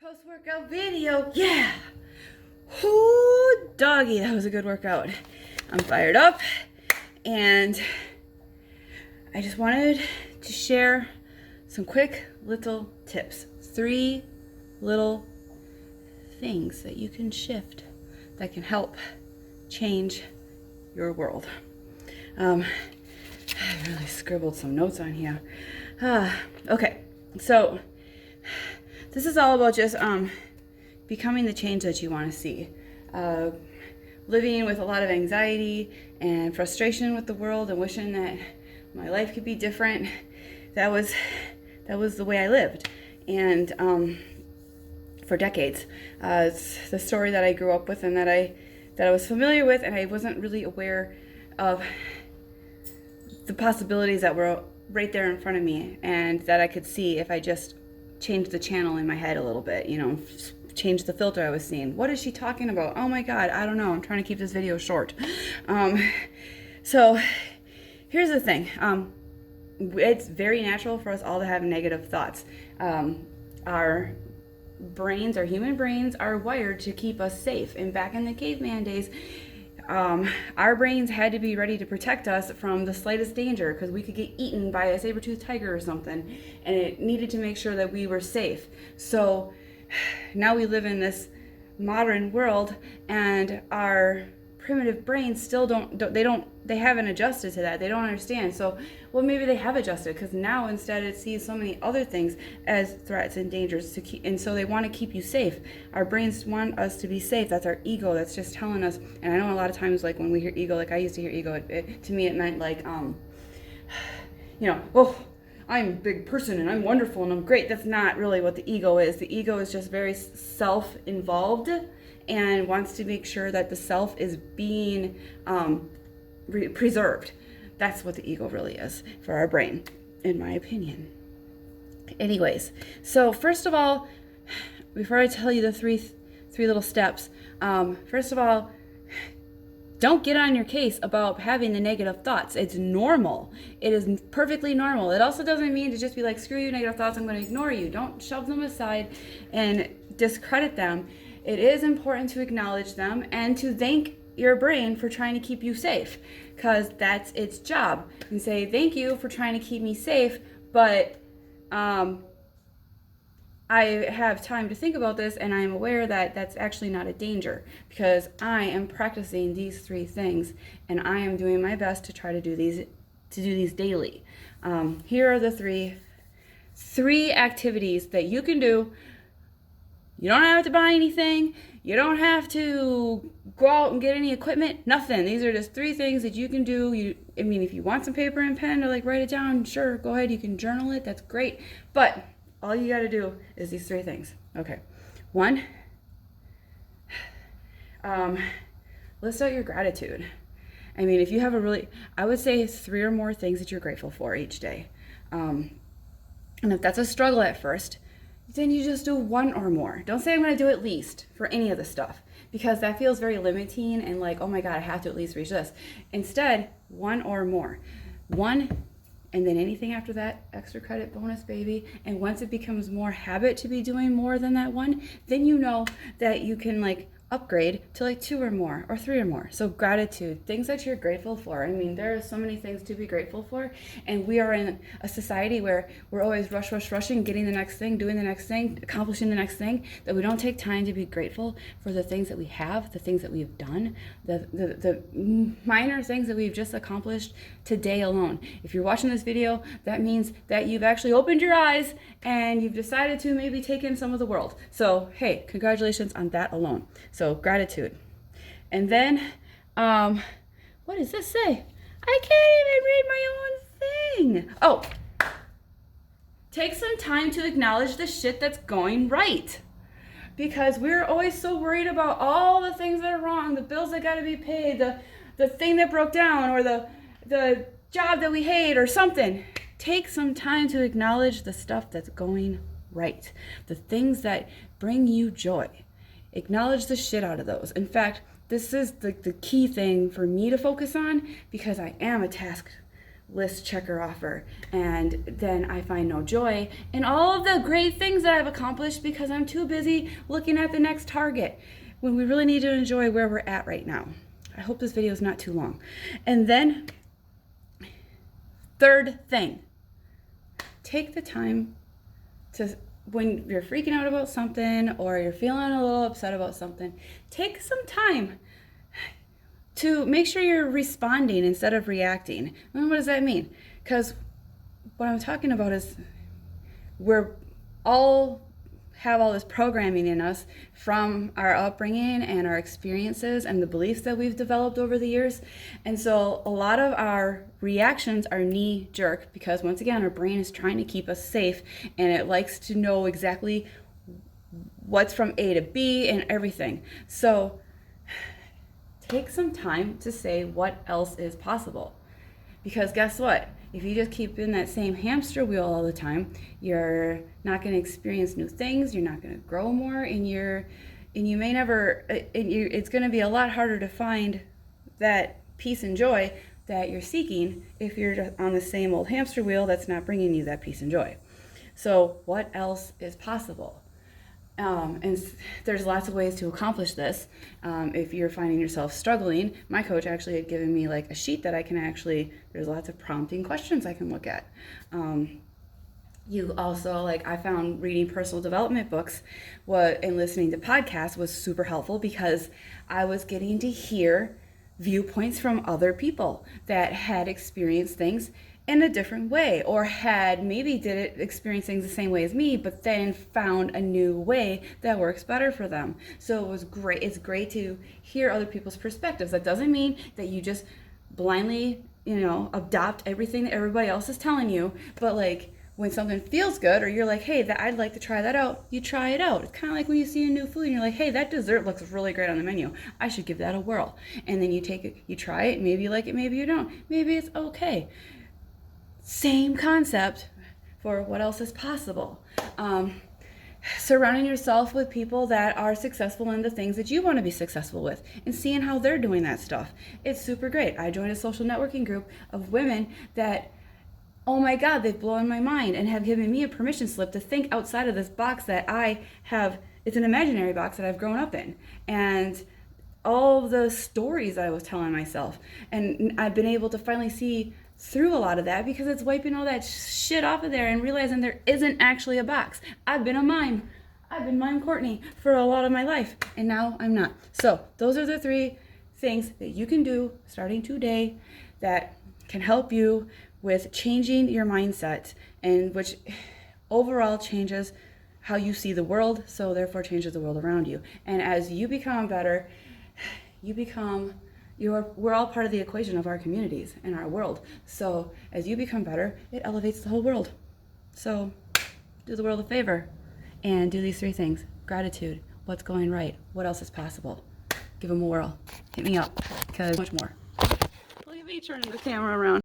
Post-workout video, yeah! Whoo, doggy, that was a good workout. I'm fired up, and I just wanted to share some quick little tips. 3 little things that you can shift that can help change your world. I really scribbled some notes on here. Okay, so this is all about just becoming the change that you want to see. Living with a lot of anxiety and frustration with the world and wishing that my life could be different. That was the way I lived. And for decades. It's the story that I grew up with and that I was familiar with, and I wasn't really aware of the possibilities that were right there in front of me and that I could see if I just changed the channel in my head a little bit, change the filter I was seeing. What is she talking about? Oh my God, I don't know. I'm trying to keep this video short. So here's the thing. It's very natural for us all to have negative thoughts. Our brains, our human brains, are wired to keep us safe. And back in the caveman days, our brains had to be ready to protect us from the slightest danger because we could get eaten by a saber-toothed tiger or something, and it needed to make sure that we were safe. So now we live in this modern world, and our primitive brains still they haven't adjusted to that. They don't understand. So, well, maybe they have adjusted, because now instead it sees so many other things as threats and dangers to keep, and so they want to keep you safe. Our brains want us to be safe. That's our ego. That's just telling us. And I know a lot of times, like when we hear ego, like I used to hear ego, to me it meant like, oh, I'm a big person and I'm wonderful and I'm great. That's not really what the ego is. The ego is just very self-involved and wants to make sure that the self is being preserved. That's what the ego really is for our brain, in my opinion. Anyways, so first of all, before I tell you the three little steps, first of all, don't get on your case about having the negative thoughts. It's normal. It is perfectly normal. It also doesn't mean to just be like, screw you, negative thoughts, I'm going to ignore you. Don't shove them aside and discredit them. It is important to acknowledge them and to thank your brain for trying to keep you safe, because that's its job. And say, thank you for trying to keep me safe, but I have time to think about this, and I'm aware that that's actually not a danger, because I am practicing these 3 things, and I am doing my best to try to do these daily. Here are the three activities that you can do. You don't have to buy anything. You don't have to go out and get any equipment. Nothing. These are just 3 things that you can do. If you want some paper and pen to write it down, sure, go ahead. You can journal it. That's great. But all you got to do is these 3 things. Okay. 1, list out your gratitude. If you have I would say 3 or more things that you're grateful for each day. And if that's a struggle at first, then you just do 1 or more. Don't say I'm going to do at least for any of the stuff, because that feels very limiting and like, oh my God, I have to at least reach this. Instead, 1 or more. 1, and then anything after that, extra credit, bonus, baby. And once it becomes more habit to be doing more than that 1, then you know that you can upgrade to 2 or more or 3 or more. So gratitude, things that you're grateful for. There are so many things to be grateful for, and we are in a society where we're always rushing, getting the next thing, doing the next thing, accomplishing the next thing, that we don't take time to be grateful for the things that we have, the things that we've done, the minor things that we've just accomplished today alone. If you're watching this video, that means that you've actually opened your eyes and you've decided to maybe take in some of the world. So hey, congratulations on that alone. So gratitude. And then, what does this say? I can't even read my own thing. Oh, take some time to acknowledge the shit that's going right. Because we're always so worried about all the things that are wrong, the bills that gotta be paid, the thing that broke down, or the job that we hate or something. Take some time to acknowledge the stuff that's going right. The things that bring you joy. Acknowledge the shit out of those. In fact, this is the key thing for me to focus on, because I am a task list checker offer, and then I find no joy in all of the great things that I've accomplished because I'm too busy looking at the next target when we really need to enjoy where we're at right now. I hope this video is not too long. And then, third thing, take the time to, when you're freaking out about something or you're feeling a little upset about something, take some time to make sure you're responding instead of reacting. And what does that mean? Because what I'm talking about is we're all have all this programming in us from our upbringing and our experiences and the beliefs that we've developed over the years. And so a lot of our reactions are knee jerk because, once again, our brain is trying to keep us safe and it likes to know exactly what's from A to B and everything. So take some time to say what else is possible. Because guess what? If you just keep in that same hamster wheel all the time, you're not going to experience new things, you're not going to grow more, and you may never, it's going to be a lot harder to find that peace and joy that you're seeking if you're just on the same old hamster wheel that's not bringing you that peace and joy. So what else is possible? And there's lots of ways to accomplish this. If you're finding yourself struggling, my coach actually had given me like a sheet that I can actually, there's lots of prompting questions I can look at. You also, like, I found reading personal development books and listening to podcasts was super helpful because I was getting to hear viewpoints from other people that had experienced things in a different way, or had maybe experience things the same way as me, but then found a new way that works better for them. So it was great. It's great to hear other people's perspectives. That doesn't mean that you just blindly, adopt everything that everybody else is telling you, but like when something feels good, or you're like, hey, I'd like to try that out, you try it out. It's kind of like when you see a new food and you're like, hey, that dessert looks really great on the menu, I should give that a whirl. And then you take it, you try it, maybe you like it, maybe you don't, maybe it's okay. Same concept for what else is possible. Surrounding yourself with people that are successful in the things that you want to be successful with and seeing how they're doing that stuff. It's super great. I joined a social networking group of women that, oh my God, they've blown my mind and have given me a permission slip to think outside of this box that I have. It's an imaginary box that I've grown up in. And all the stories I was telling myself. And I've been able to finally see through a lot of that because it's wiping all that shit off of there and realizing there isn't actually a box. I've been a mime. I've been Mime Courtney for a lot of my life, and now I'm not. So those are the 3 things that you can do starting today that can help you with changing your mindset, and which overall changes how you see the world, so therefore changes the world around you. And as you become better, we're all part of the equation of our communities and our world. So as you become better, it elevates the whole world. So do the world a favor and do these 3 things. Gratitude, what's going right, what else is possible. Give them a whirl. Hit me up, because much more. Look at me turning the camera around.